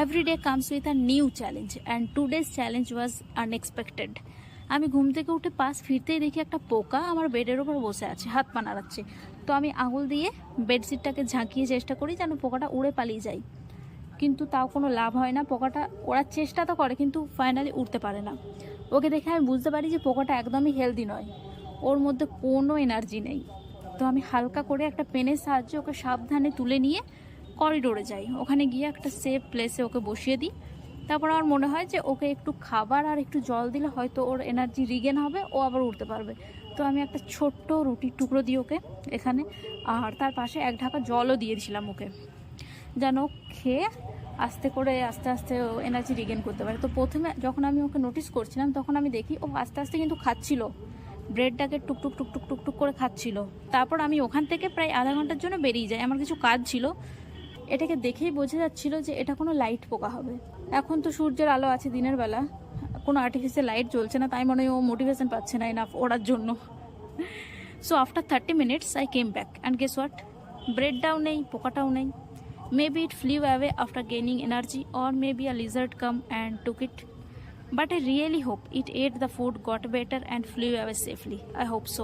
Every day comes with a new challenge and today's challenge was unexpected. আমি ঘুম থেকে উঠে পাশ ফিরতেই দেখি একটা পোকা আমার বেডের ওপর বসে আছে, হাত পা নাড়াচ্ছে। তো আমি আঙুল দিয়ে বেডশিটটাকে ঝাঁকিয়ে চেষ্টা করি যেন পোকাটা উড়ে পালিয়ে যায়, কিন্তু তাও কোনো লাভ হয় না। পোকাটা ওড়ার চেষ্টা তো করে কিন্তু ফাইনালি উঠতে পারে না। ওকে দেখে আমি বুঝতে পারি যে পোকাটা একদমই হেলদি নয়, ওর মধ্যে কোনো এনার্জি নেই। তো আমি হালকা করে একটা পেনের সাহায্যে ওকে সাবধানে তুলে নিয়ে করিডোরে যাই। ওখানে গিয়ে একটা সেফ প্লেসে ওকে বসিয়ে দিই। তারপর আমার মনে হয় যে ওকে একটু খাবার আর একটু জল দিলে হয়তো ওর এনার্জি রিগেন হবে, ও আবার উঠতে পারবে। তো আমি একটা ছোট্ট রুটির টুকরো দিই ওকে এখানে, আর তার পাশে এক ঢাকা জলও দিয়েছিলাম ওকে, যেন খেয়ে আস্তে করে আস্তে আস্তে এনার্জি রিগেন করতে পারে। তো প্রথমে যখন আমি ওকে নোটিস করছিলাম তখন আমি দেখি ও আস্তে আস্তে কিন্তু খাচ্ছিল, ব্রেডটাকে টুকটুক টুকটুক টুকটুক করে খাচ্ছিল। তারপর আমি ওখান থেকে প্রায় আধা ঘন্টার জন্য বেরিয়ে যাই, আমার কিছু কাজ ছিল। এটাকে দেখেই বোঝা যাচ্ছিল যে এটা কোনো লাইট পোকা হবে। এখন তো সূর্যের আলো আছে দিনের বেলা, কোনো আর্টিফিশিয়াল লাইট জ্বলছে না, তাই মনে হয় ও মোটিভেশন পাচ্ছে না এনাফ ওড়ার জন্য। So after 30 minutes I came back and guess what, ব্রেডটাও নেই, পোকাটাও নেই। Maybe it flew away after gaining energy, or maybe a lizard come and took it. But I really hope it ate the food, got better and flew away safely. I hope so.